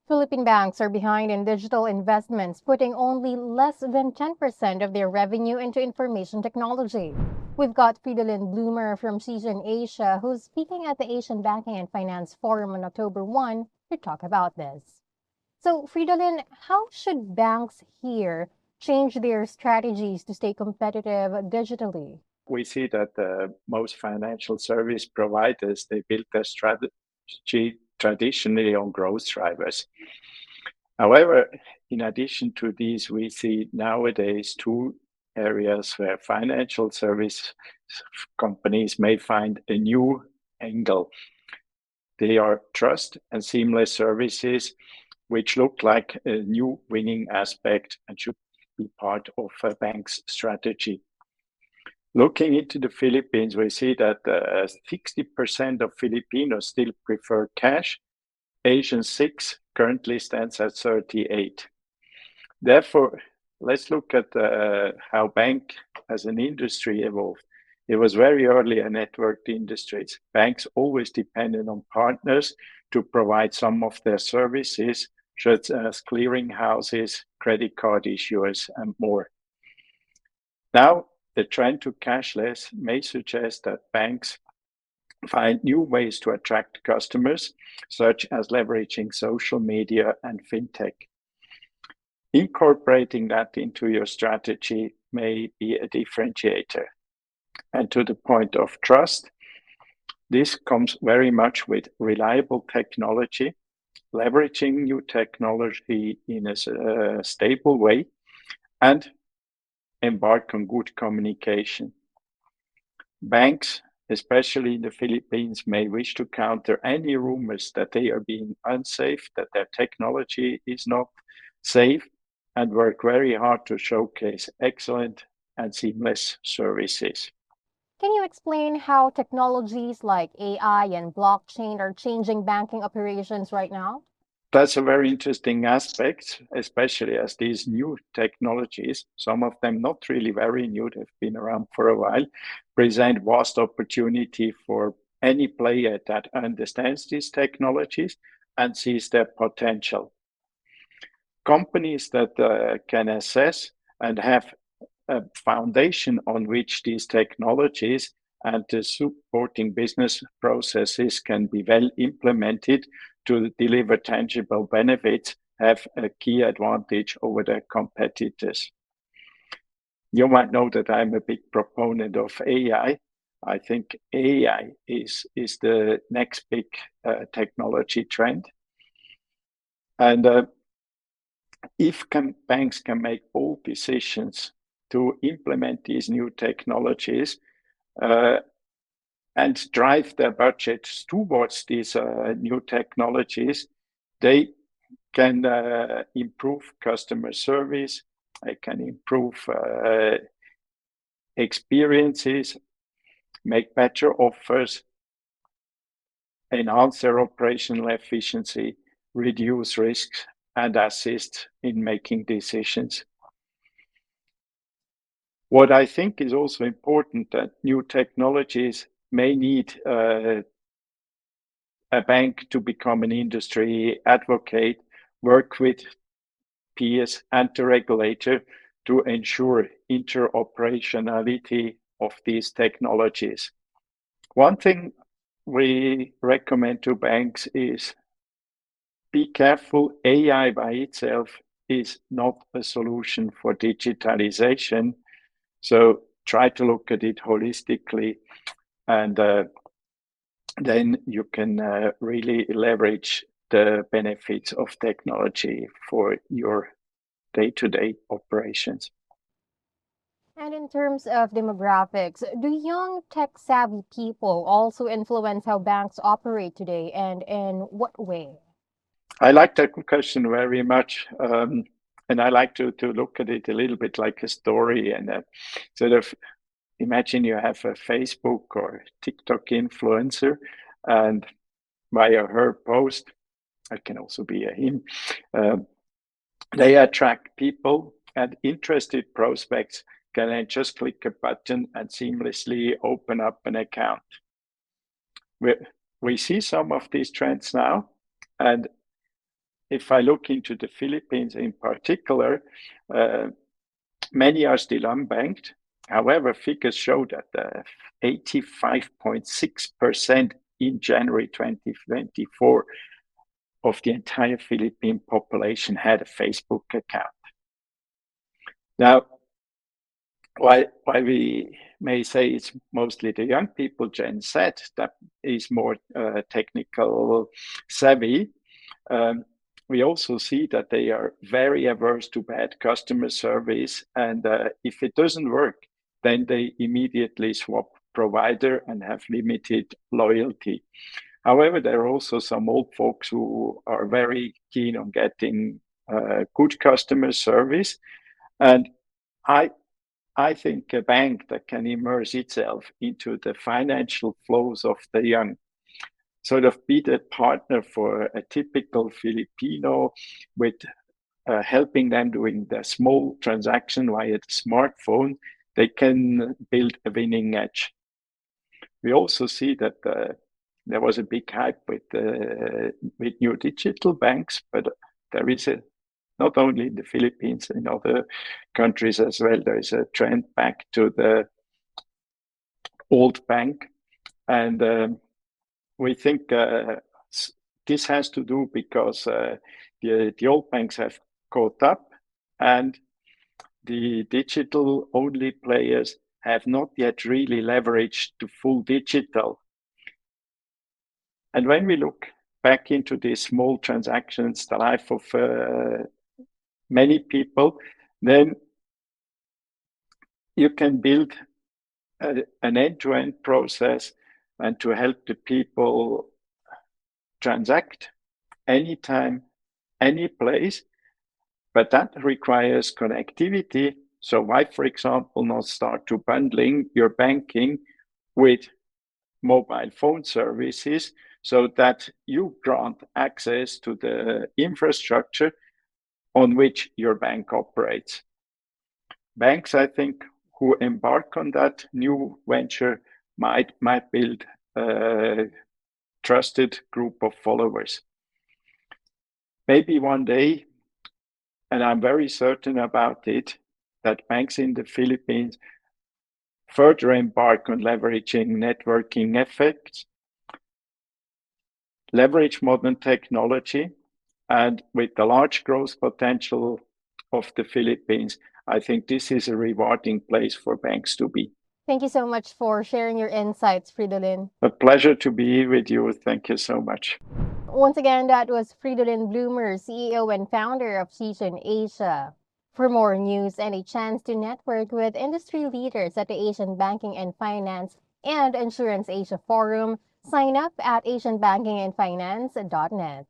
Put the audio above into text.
Philippine banks are behind in digital investments, putting only less than 10% of their revenue into information technology. We've got Fridolin Bloomer from Season Asia, who's speaking at the Asian Banking and Finance Forum on October 1 to talk about this. So, Fridolin, how should banks here change their strategies to stay competitive digitally? We see that most financial service providers, they build their strategy traditionally on growth drivers. However, in addition to these, we see nowadays two areas where financial service companies may find a new angle. They are trust and seamless services, which look like a new winning aspect and should be part of a bank's strategy. Looking into the Philippines, we see that 60% of Filipinos still prefer cash. Asian 6 currently stands at 38. Therefore, let's look at how bank as an industry evolved. It was very early a networked industries. Banks always depended on partners to provide some of their services, such as clearing houses, credit card issuers, and more. Now, the trend to cashless may suggest that banks find new ways to attract customers, such as leveraging social media and fintech. Incorporating that into your strategy may be a differentiator. And to the point of trust, this comes very much with reliable technology, leveraging new technology in a stable way, and embark on good communication. Banks, especially in the Philippines, may wish to counter any rumors that they are being unsafe, that their technology is not safe, and work very hard to showcase excellent and seamless services. Can you explain how technologies like AI and blockchain are changing banking operations right now? That's a very interesting aspect, especially as these new technologies, some of them not really very new, they've been around for a while, present vast opportunity for any player that understands these technologies and sees their potential. Companies that can assess and have a foundation on which these technologies and the supporting business processes can be well implemented to deliver tangible benefits have a key advantage over their competitors. You might know that I'm a big proponent of AI. I think AI is the next big technology trend. And if banks can make bold decisions to implement these new technologies and drive their budgets towards these new technologies, they can improve customer service, they can improve experiences, make better offers, enhance their operational efficiency, reduce risks, and assist in making decisions. What I think is also important that new technologies may need a bank to become an industry advocate, work with peers and the regulator to ensure interoperationality of these technologies. One thing we recommend to banks is be careful. AI by itself is not a solution for digitalization. So try to look at it holistically, and then you can really leverage the benefits of technology for your day-to-day operations. And in terms of demographics, do young tech savvy people also influence how banks operate today, and in what way? I like that question very much. And I like to look at it a little bit like a story and sort of imagine you have a Facebook or TikTok influencer, and via her post, it can also be a him, they attract people and interested prospects can then just click a button and seamlessly open up an account. We see some of these trends now, and if I look into the Philippines in particular, many are still unbanked. However, figures show that 85.6% in January 2024 of the entire Philippine population had a Facebook account. Now, while we may say it's mostly the young people, Gen Z, that is more technical savvy, we also see that they are very averse to bad customer service. And if it doesn't work, then they immediately swap provider and have limited loyalty. However, there are also some old folks who are very keen on getting good customer service. And I think a bank that can immerse itself into the financial flows of the young, sort of be the partner for a typical Filipino with helping them doing the small transaction via the smartphone, they can build a winning edge. We also see that there was a big hype with new digital banks, but there is not only in the Philippines, in other countries as well, there is a trend back to the old bank. And we think this has to do because the old banks have caught up and the digital only players have not yet really leveraged the full digital. And when we look back into these small transactions, the life of many people, then you can build an end-to-end process and to help the people transact anytime, any place. But that requires connectivity. So why, for example, not start to bundling your banking with mobile phone services so that you grant access to the infrastructure on which your bank operates. Banks, I think, who embark on that new venture might build a trusted group of followers. Maybe one day, and I'm very certain about it, that banks in the Philippines further embark on leveraging networking effects, leverage modern technology, and with the large growth potential of the Philippines, I think this is a rewarding place for banks to be. Thank you so much for sharing your insights, Fridolin. A pleasure to be with you. Thank you so much. Once again, that was Fridolin Bloomer, CEO and founder of Cision Asia. For more news and a chance to network with industry leaders at the Asian Banking and Finance and Insurance Asia Forum, sign up at asianbankingandfinance.net.